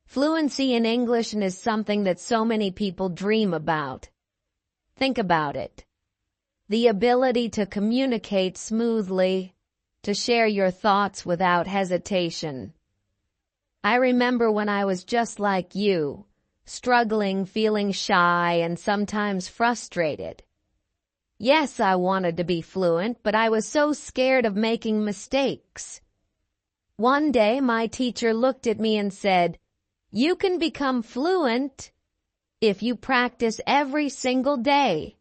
Fluency in English is something that so many people dream about. Think about it. The ability to communicate smoothly, to share your thoughts without hesitation. I remember when I was just like you, struggling, feeling shy, and sometimes frustrated. Yes, I wanted to be fluent, but I was so scared of making mistakes. One day, my teacher looked at me and said, "You can become fluent if you practice every single day."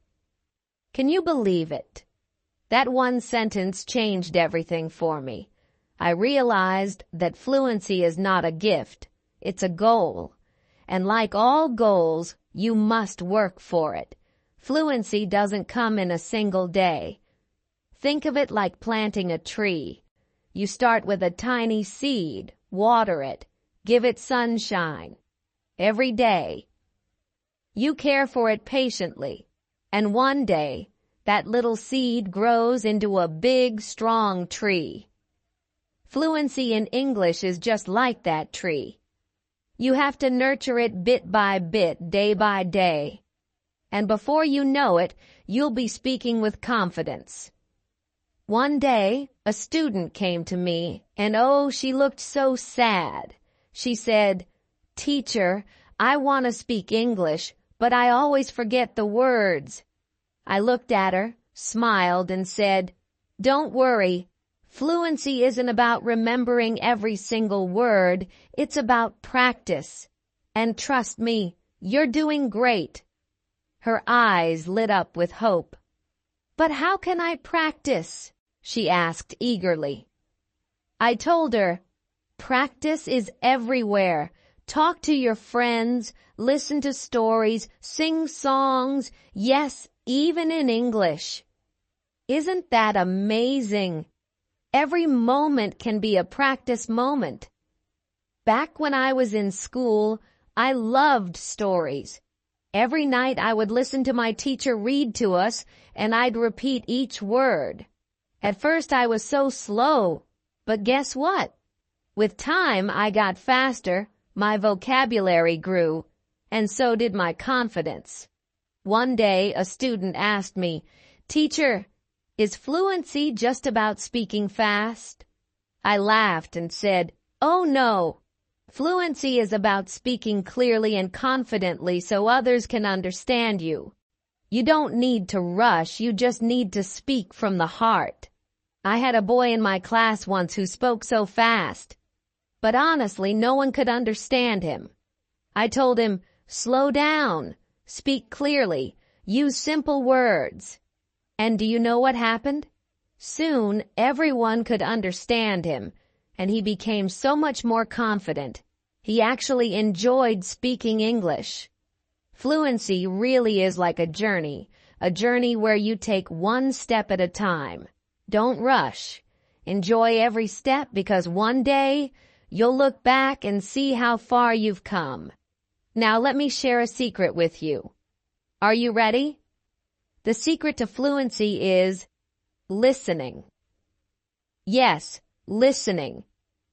Can you believe it? That one sentence changed everything for me. I realized that fluency is not a gift, it's a goal. And like all goals, you must work for it. Fluency doesn't come in a single day. Think of it like planting a tree. You start with a tiny seed, water it, give it sunshine. Every day. You care for it patiently, and one day, that little seed grows into a big, strong tree. Fluency in English is just like that tree. You have to nurture it bit by bit, day by day. And before you know it, you'll be speaking with confidence. One day, a student came to me, and oh, she looked so sad. She said, "Teacher, I want to speak English, but I always forget the words." I looked at her, smiled, and said, "Don't worry. Fluency isn't about remembering every single word. It's about practice. And trust me, you're doing great." Her eyes lit up with hope. "But how can I practice?" she asked eagerly. I told her, practice is everywhere. Talk to your friends, listen to stories, sing songs, yes, even in English. Isn't that amazing? Every moment can be a practice moment. Back when I was in school, I loved stories. Every night I would listen to my teacher read to us, and I'd repeat each word. At first I was so slow, but guess what? With time I got faster, my vocabulary grew, and so did my confidence. One day a student asked me, "Teacher, is fluency just about speaking fast?" I laughed and said, "Oh no. Fluency is about speaking clearly and confidently so others can understand you. You don't need to rush, you just need to speak from the heart." I had a boy in my class once who spoke so fast, but honestly, no one could understand him. I told him, "Slow down, speak clearly, use simple words." And do you know what happened? Soon, everyone could understand him, and he became so much more confident. He actually enjoyed speaking English. Fluency really is like a journey where you take one step at a time. Don't rush. Enjoy every step because one day you'll look back and see how far you've come. Now let me share a secret with you. Are you ready? The secret to fluency is listening. Yes, listening.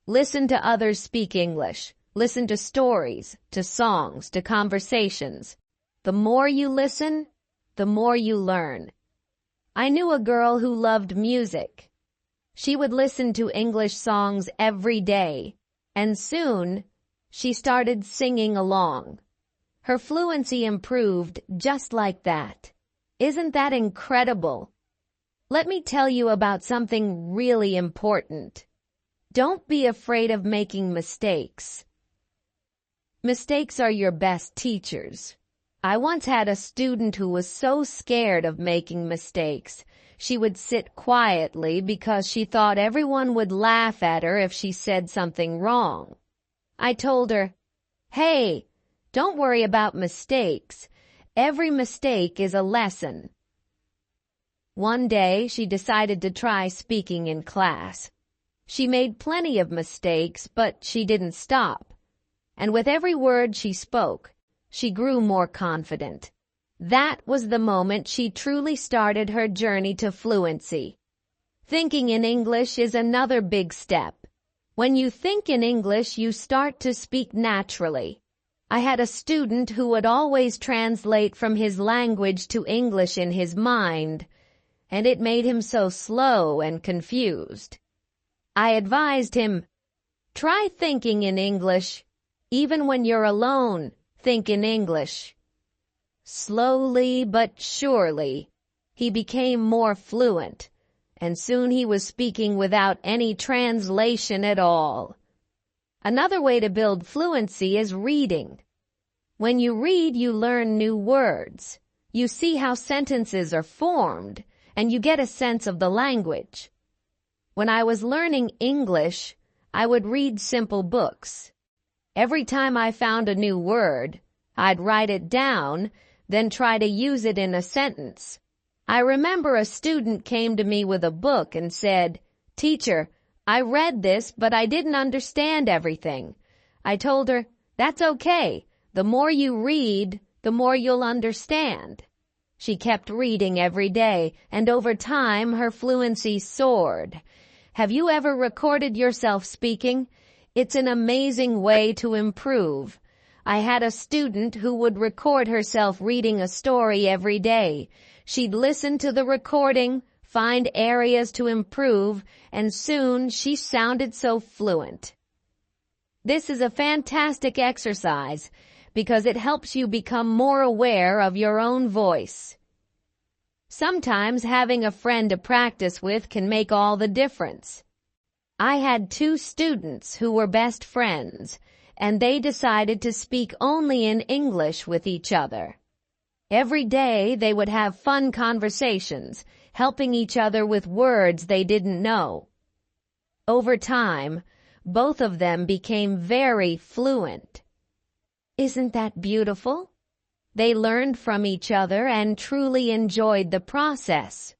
Listen to others speak English. Listen to stories, to songs, to conversations. The more you listen, the more you learn. I knew a girl who loved music. She would listen to English songs every day, and soon she started singing along. Her fluency improved just like that. Isn't that incredible? Let me tell you about something really important. Don't be afraid of making mistakes. Mistakes are your best teachers. I once had a student who was so scared of making mistakes. She would sit quietly because she thought everyone would laugh at her if she said something wrong. I told her, "Hey, don't worry about mistakes. Every mistake is a lesson." One day, she decided to try speaking in class. She made plenty of mistakes, but she didn't stop. And with every word she spoke, she grew more confident. That was the moment she truly started her journey to fluency. Thinking in English is another big step. When you think in English, you start to speak naturally. I had a student who would always translate from his language to English in his mind, and it made him so slow and confused. I advised him, try thinking in English. Even when you're alone, think in English. Slowly but surely, he became more fluent, and soon he was speaking without any translation at all. Another way to build fluency is reading. When you read, you learn new words. You see how sentences are formed, and you get a sense of the language. When I was learning English, I would read simple books. Every time I found a new word, I'd write it down, then try to use it in a sentence. I remember a student came to me with a book and said, "Teacher, I read this, but I didn't understand everything." I told her, "That's okay. The more you read, the more you'll understand." She kept reading every day, and over time her fluency soared. Have you ever recorded yourself speaking? It's an amazing way to improve. I had a student who would record herself reading a story every day. She'd listen to the recording, find areas to improve, and soon she sounded so fluent. This is a fantastic exercise because it helps you become more aware of your own voice. Sometimes having a friend to practice with can make all the difference. I had two students who were best friends, and they decided to speak only in English with each other. Every day they would have fun conversations, helping each other with words they didn't know. Over time, both of them became very fluent. Isn't that beautiful? They learned from each other and truly enjoyed the process.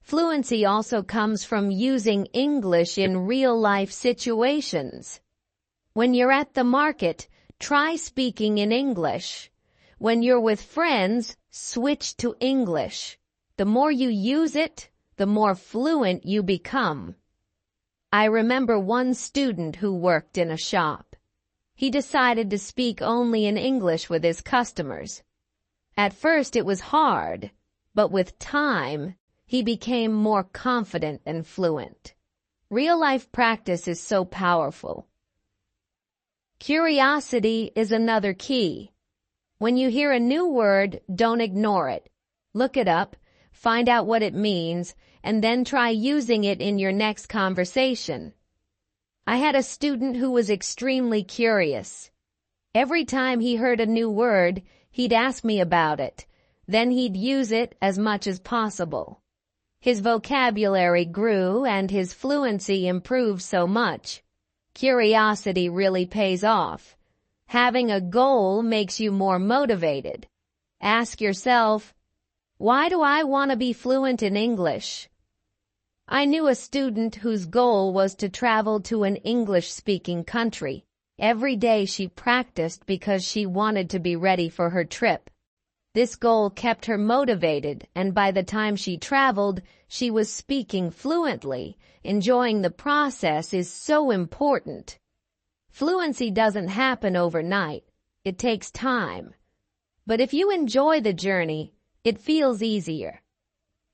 Fluency also comes from using English in real-life situations. When you're at the market, try speaking in English. When you're with friends, switch to English. The more you use it, the more fluent you become. I remember one student who worked in a shop. He decided to speak only in English with his customers. At first it was hard, but with time, he became more confident and fluent. Real-life practice is so powerful. Curiosity is another key. When you hear a new word, don't ignore it. Look it up, find out what it means, and then try using it in your next conversation. I had a student who was extremely curious. Every time he heard a new word, he'd ask me about it. Then he'd use it as much as possible. His vocabulary grew and his fluency improved so much. Curiosity really pays off. Having a goal makes you more motivated. Ask yourself, why do I want to be fluent in English? I knew a student whose goal was to travel to an English-speaking country. Every day she practiced because she wanted to be ready for her trip. This goal kept her motivated, and by the time she traveled, she was speaking fluently. Enjoying the process is so important. Fluency doesn't happen overnight. It takes time. But if you enjoy the journey, it feels easier.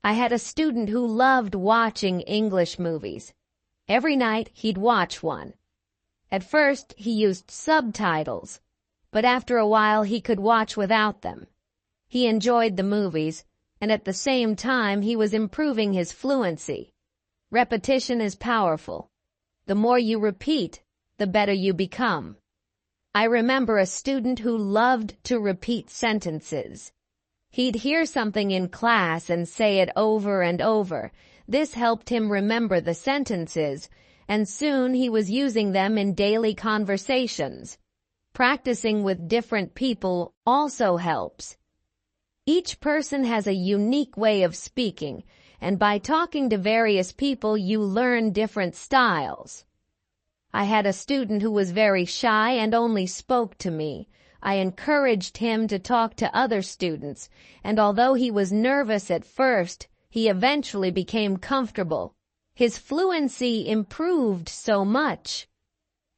I had a student who loved watching English movies. Every night he'd watch one. At first he used subtitles, but after a while he could watch without them. He enjoyed the movies, and at the same time he was improving his fluency. Repetition is powerful. The more you repeat, the better you become. I remember a student who loved to repeat sentences. He'd hear something in class and say it over and over. This helped him remember the sentences, and soon he was using them in daily conversations. Practicing with different people also helps. Each person has a unique way of speaking, and by talking to various people you learn different styles. I had a student who was very shy and only spoke to me. I encouraged him to talk to other students, and although he was nervous at first, he eventually became comfortable. His fluency improved so much.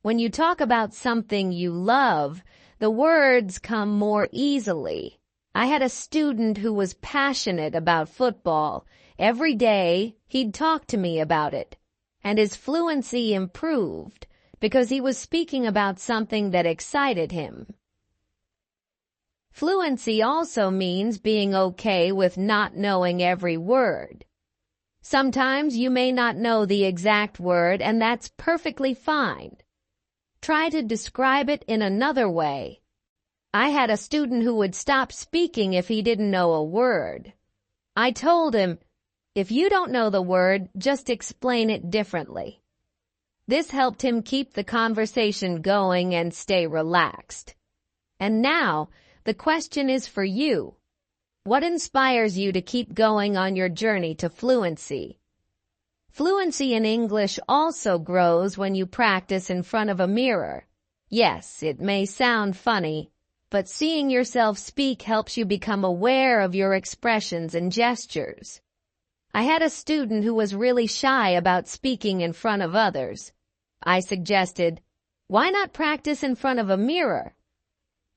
When you talk about something you love, the words come more easily. I had a student who was passionate about football. Every day, he'd talk to me about it, and his fluency improved because he was speaking about something that excited him. Fluency also means being okay with not knowing every word. Sometimes you may not know the exact word, and that's perfectly fine. Try to describe it in another way. I had a student who would stop speaking if he didn't know a word. I told him, if you don't know the word, just explain it differently. This helped him keep the conversation going and stay relaxed. And now, the question is for you. What inspires you to keep going on your journey to fluency? Fluency in English also grows when you practice in front of a mirror. Yes, it may sound funny, but seeing yourself speak helps you become aware of your expressions and gestures. I had a student who was really shy about speaking in front of others. I suggested, why not practice in front of a mirror?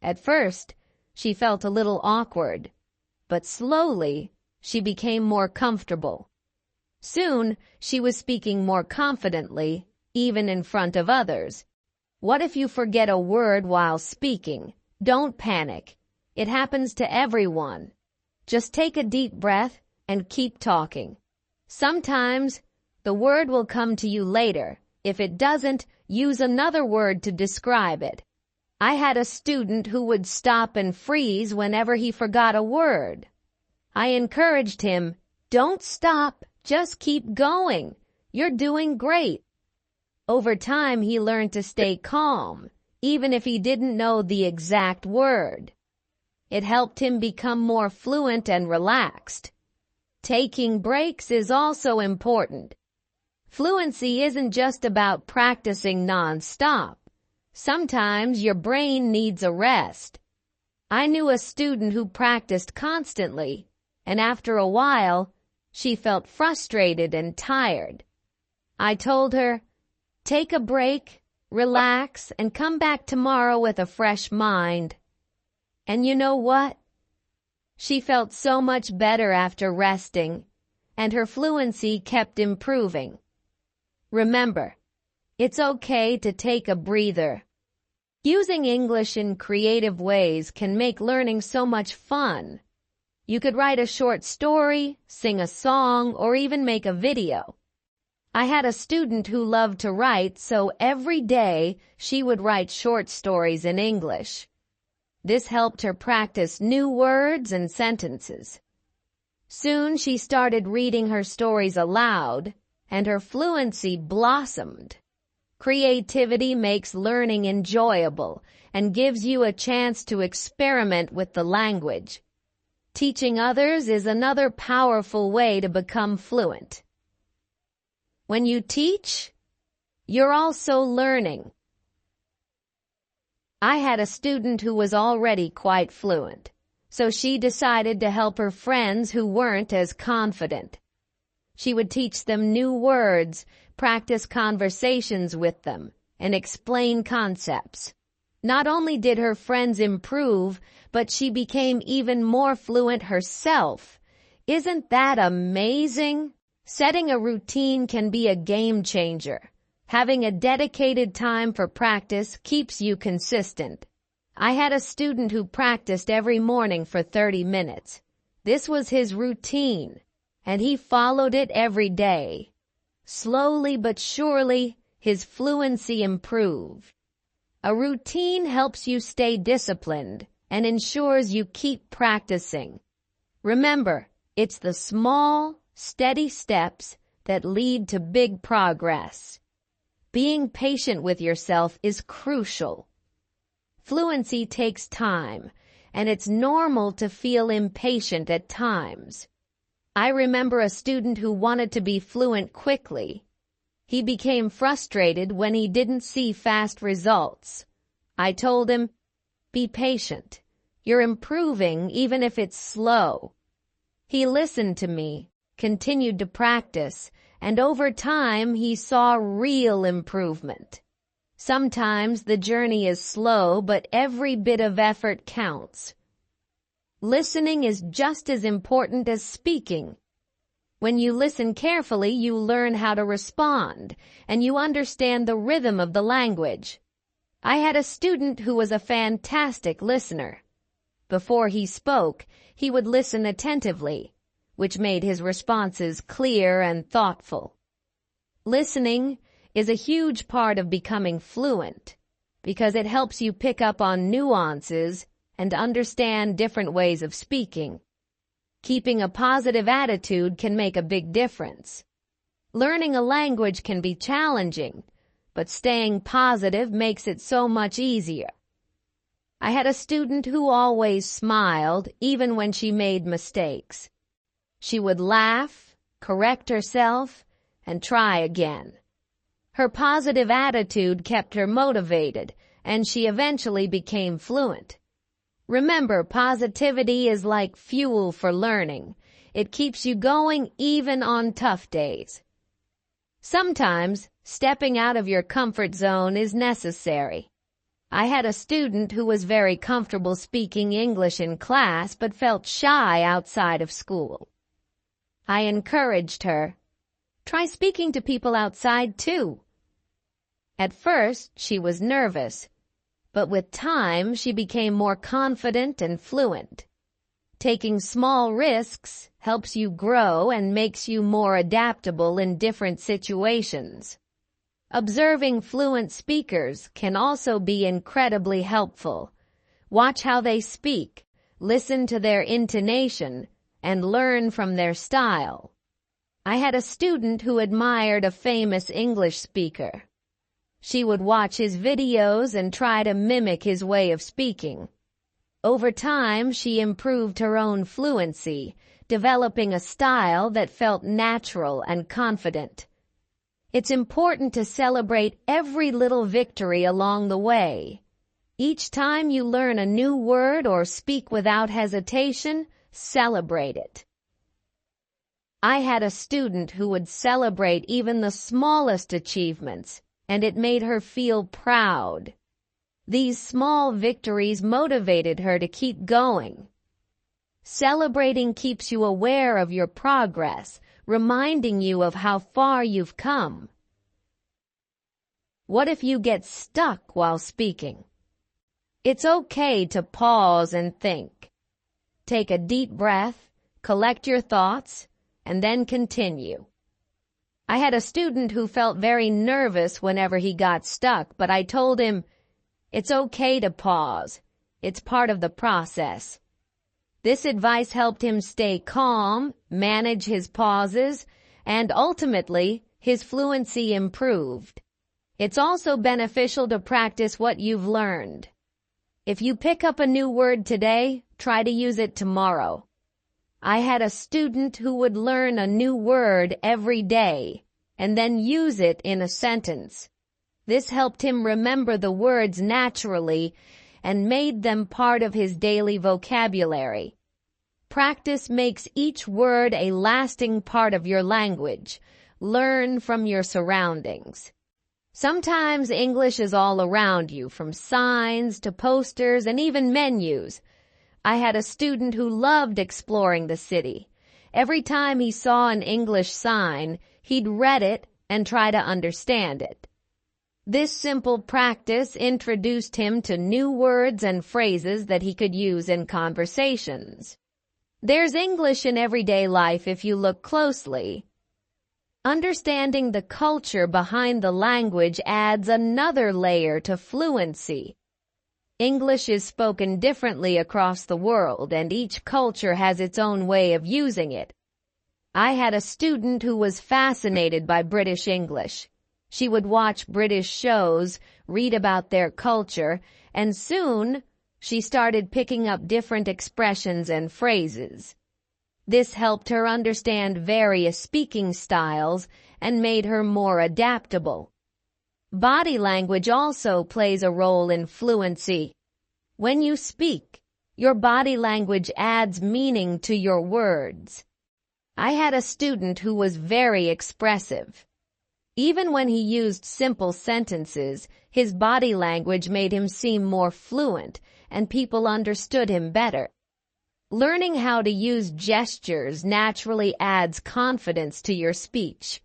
At first, she felt a little awkward, but slowly, she became more comfortable. Soon, she was speaking more confidently, even in front of others. What if you forget a word while speaking? Don't panic. It happens to everyone. Just take a deep breath and keep talking. Sometimes, the word will come to you later. If it doesn't, use another word to describe it. I had a student who would stop and freeze whenever he forgot a word. I encouraged him, don't stop, just keep going. You're doing great. Over time, he learned to stay calm, even if he didn't know the exact word. It helped him become more fluent and relaxed. Taking breaks is also important. Fluency isn't just about practicing non-stop. Sometimes your brain needs a rest. I knew a student who practiced constantly, and after a while, she felt frustrated and tired. I told her, take a break, relax, and come back tomorrow with a fresh mind. And you know what? She felt so much better after resting, and her fluency kept improving. Remember, it's okay to take a breather. Using English in creative ways can make learning so much fun. You could write a short story, sing a song, or even make a video. I had a student who loved to write, so every day she would write short stories in English. This helped her practice new words and sentences. Soon she started reading her stories aloud, and her fluency blossomed. Creativity makes learning enjoyable and gives you a chance to experiment with the language. Teaching others is another powerful way to become fluent. When you teach, you're also learning. I had a student who was already quite fluent, so she decided to help her friends who weren't as confident. She would teach them new words, practice conversations with them, and explain concepts. Not only did her friends improve, but she became even more fluent herself. Isn't that amazing? Setting a routine can be a game changer. Having a dedicated time for practice keeps you consistent. I had a student who practiced every morning for 30 minutes. This was his routine, and he followed it every day. Slowly but surely, his fluency improved. A routine helps you stay disciplined and ensures you keep practicing. Remember, it's the small, steady steps that lead to big progress. Being patient with yourself is crucial. Fluency takes time, and it's normal to feel impatient at times. I remember a student who wanted to be fluent quickly. He became frustrated when he didn't see fast results. I told him, be patient. You're improving even if it's slow. He listened to me, continued to practice, and over time he saw real improvement. Sometimes the journey is slow, but every bit of effort counts. Listening is just as important as speaking. When you listen carefully, you learn how to respond, and you understand the rhythm of the language. I had a student who was a fantastic listener. Before he spoke, he would listen attentively, which made his responses clear and thoughtful. Listening is a huge part of becoming fluent because it helps you pick up on nuances and understand different ways of speaking. Keeping a positive attitude can make a big difference. Learning a language can be challenging, but staying positive makes it so much easier. I had a student who always smiled even when she made mistakes. She would laugh, correct herself, and try again. Her positive attitude kept her motivated, and she eventually became fluent. Remember, positivity is like fuel for learning. It keeps you going even on tough days. Sometimes, stepping out of your comfort zone is necessary. I had a student who was very comfortable speaking English in class but felt shy outside of school. I encouraged her, "Try speaking to people outside too." At first, she was nervous, but with time, she became more confident and fluent. Taking small risks helps you grow and makes you more adaptable in different situations. Observing fluent speakers can also be incredibly helpful. Watch how they speak, listen to their intonation, and learn from their style. I had a student who admired a famous English speaker. She would watch his videos and try to mimic his way of speaking. Over time, she improved her own fluency, developing a style that felt natural and confident. It's important to celebrate every little victory along the way. Each time you learn a new word or speak without hesitation, celebrate it. I had a student who would celebrate even the smallest achievements, and it made her feel proud. These small victories motivated her to keep going. Celebrating keeps you aware of your progress, reminding you of how far you've come. What if you get stuck while speaking? It's okay to pause and think. Take a deep breath, collect your thoughts, and then continue. I had a student who felt very nervous whenever he got stuck, but I told him, "It's okay to pause. It's part of the process." This advice helped him stay calm, manage his pauses, and ultimately, his fluency improved. It's also beneficial to practice what you've learned. If you pick up a new word today, try to use it tomorrow. I had a student who would learn a new word every day and then use it in a sentence. This helped him remember the words naturally and made them part of his daily vocabulary. Practice makes each word a lasting part of your language. Learn from your surroundings. Sometimes English is all around you, from signs to posters and even menus. I had a student who loved exploring the city. Every time he saw an English sign, he'd read it and try to understand it. This simple practice introduced him to new words and phrases that he could use in conversations. There's English in everyday life if you look closely. Understanding the culture behind the language adds another layer to fluency. English is spoken differently across the world, and each culture has its own way of using it. I had a student who was fascinated by British English. She would watch British shows, read about their culture, and soon she started picking up different expressions and phrases. This helped her understand various speaking styles and made her more adaptable. Body language also plays a role in fluency. When you speak, your body language adds meaning to your words. I had a student who was very expressive. Even when he used simple sentences, his body language made him seem more fluent, and people understood him better. Learning how to use gestures naturally adds confidence to your speech.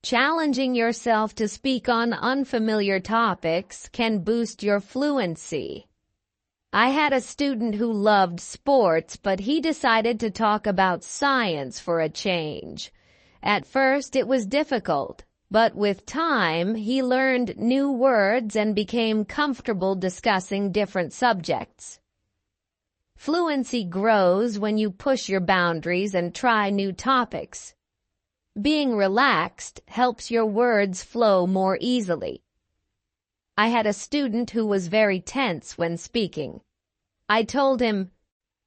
Challenging yourself to speak on unfamiliar topics can boost your fluency. I had a student who loved sports, but he decided to talk about science for a change. At first, it was difficult, but with time, he learned new words and became comfortable discussing different subjects. Fluency grows when you push your boundaries and try new topics. Being relaxed helps your words flow more easily. I had a student who was very tense when speaking. I told him,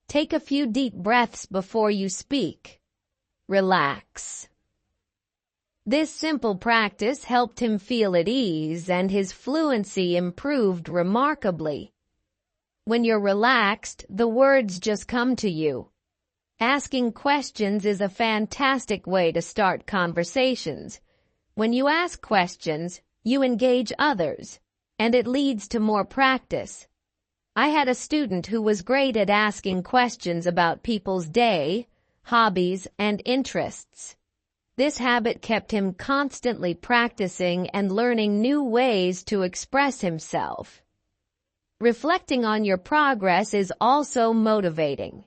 "Take a few deep breaths before you speak. Relax." This simple practice helped him feel at ease, and his fluency improved remarkably. When you're relaxed, the words just come to you. Asking questions is a fantastic way to start conversations. When you ask questions, you engage others, and it leads to more practice. I had a student who was great at asking questions about people's day, hobbies, and interests. This habit kept him constantly practicing and learning new ways to express himself. Reflecting on your progress is also motivating.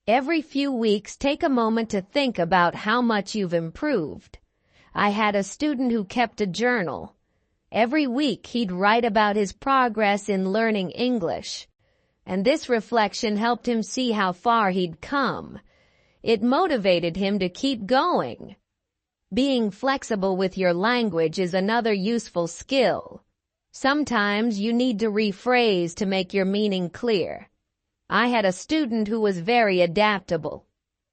Every few weeks, take a moment to think about how much you've improved. I had a student who kept a journal. Every week, he'd write about his progress in learning English, and this reflection helped him see how far he'd come. It motivated him to keep going. Being flexible with your language is another useful skill. Sometimes you need to rephrase to make your meaning clear. I had a student who was very adaptable.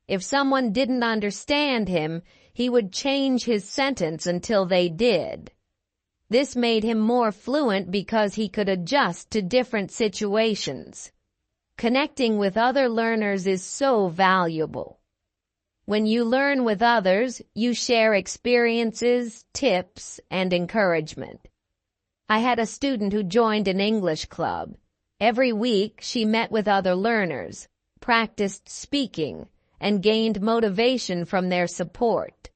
If someone didn't understand him, he would change his sentence until they did. This made him more fluent because he could adjust to different situations. Connecting with other learners is so valuable. When you learn with others, you share experiences, tips, and encouragement. I had a student who joined an English club. Every week, she met with other learners, practiced speaking, and gained motivation from their support.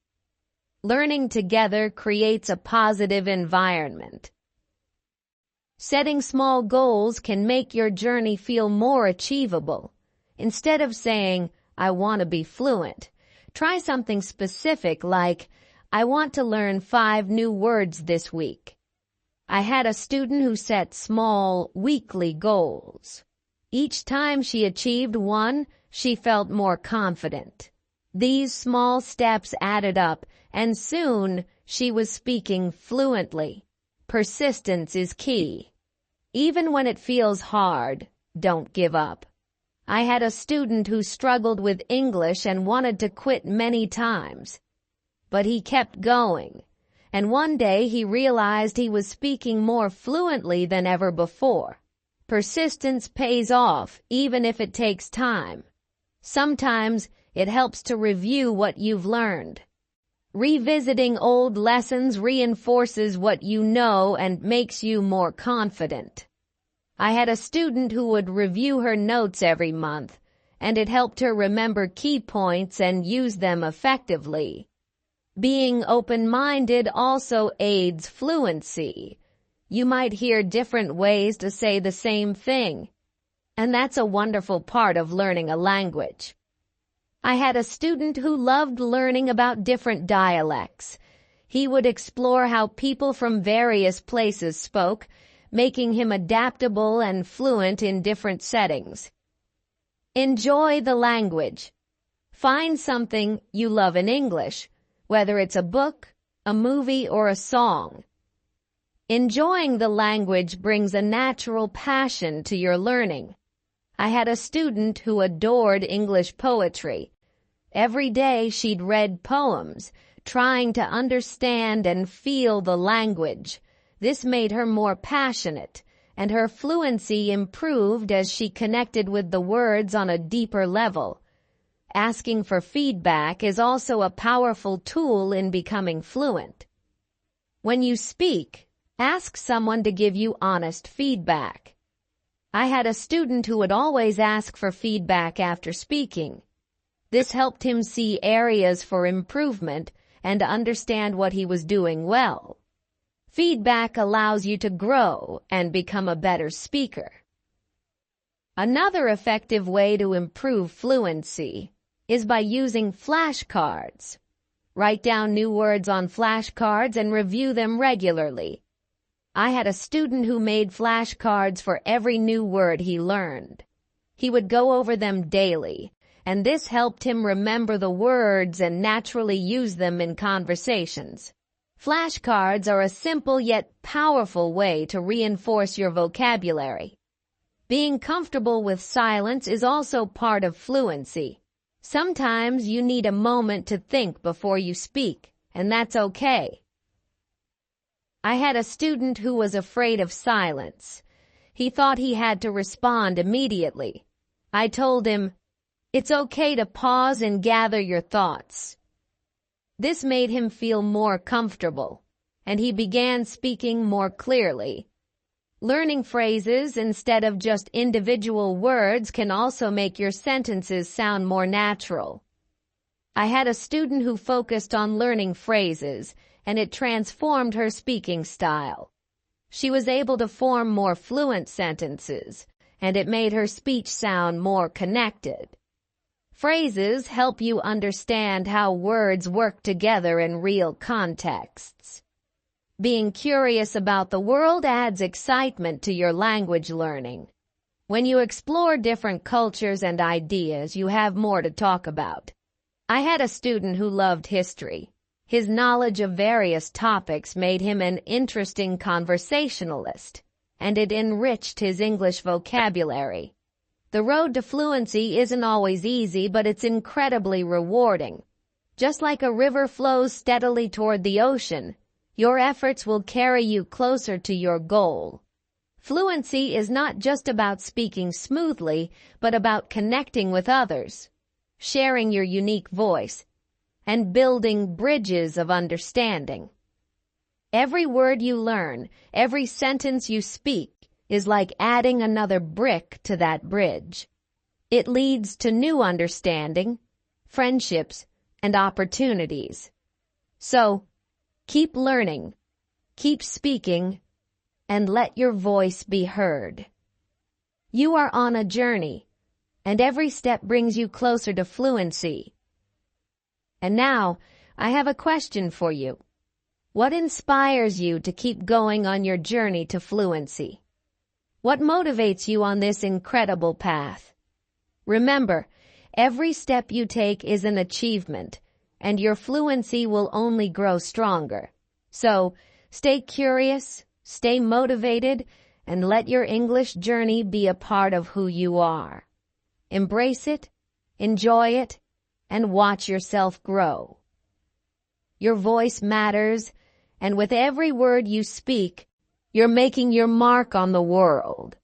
Learning together creates a positive environment. Setting small goals can make your journey feel more achievable. Instead of saying, "I want to be fluent," try something specific like, "I want to learn 5 new words this week." I had a student who set small, weekly goals. Each time she achieved one, she felt more confident. These small steps added up, and soon she was speaking fluently. Persistence is key. Even when it feels hard, don't give up. I had a student who struggled with English and wanted to quit many times, but he kept going. And one day he realized he was speaking more fluently than ever before. Persistence pays off, even if it takes time. Sometimes it helps to review what you've learned. Revisiting old lessons reinforces what you know and makes you more confident. I had a student who would review her notes every month, and it helped her remember key points and use them effectively. Being open-minded also aids fluency. You might hear different ways to say the same thing, and that's a wonderful part of learning a language. I had a student who loved learning about different dialects. He would explore how people from various places spoke, making him adaptable and fluent in different settings. Enjoy the language. Find something you love in English, whether it's a book, a movie, or a song. Enjoying the language brings a natural passion to your learning. I had a student who adored English poetry. Every day she'd read poems, trying to understand and feel the language. This made her more passionate, and her fluency improved as she connected with the words on a deeper level. asking for feedback is also a powerful tool in becoming fluent. When you speak, ask someone to give you honest feedback. I had a student who would always ask for feedback after speaking. This helped him see areas for improvement and understand what he was doing well. Feedback allows you to grow and become a better speaker. Another effective way to improve fluency is by using flashcards. Write down new words on flashcards and review them regularly. I had a student who made flashcards for every new word he learned. He would go over them daily, and this helped him remember the words and naturally use them in conversations. Flashcards are a simple yet powerful way to reinforce your vocabulary. Being comfortable with silence is also part of fluency. Sometimes you need a moment to think before you speak, and that's okay. I had a student who was afraid of silence. He thought he had to respond immediately. I told him, "It's okay to pause and gather your thoughts." This made him feel more comfortable, and he began speaking more clearly. Learning phrases instead of just individual words can also make your sentences sound more natural. I had a student who focused on learning phrases, and it transformed her speaking style. She was able to form more fluent sentences, and it made her speech sound more connected. Phrases help you understand how words work together in real contexts. Being curious about the world adds excitement to your language learning. When you explore different cultures and ideas, you have more to talk about. I had a student who loved history. His knowledge of various topics made him an interesting conversationalist, and it enriched his English vocabulary. The road to fluency isn't always easy, but it's incredibly rewarding. Just like a river flows steadily toward the ocean, your efforts will carry you closer to your goal. Fluency is not just about speaking smoothly, but about connecting with others, sharing your unique voice, and building bridges of understanding. Every word you learn, every sentence you speak, is like adding another brick to that bridge. It leads to new understanding, friendships, and opportunities. So, keep learning, keep speaking, and let your voice be heard. You are on a journey, and every step brings you closer to fluency. And now, I have a question for you. What inspires you to keep going on your journey to fluency? What motivates you on this incredible path? Remember, every step you take is an achievement, and your fluency will only grow stronger. So, stay curious, stay motivated, and let your English journey be a part of who you are. Embrace it, enjoy it, and watch yourself grow. Your voice matters, and with every word you speak, you're making your mark on the world.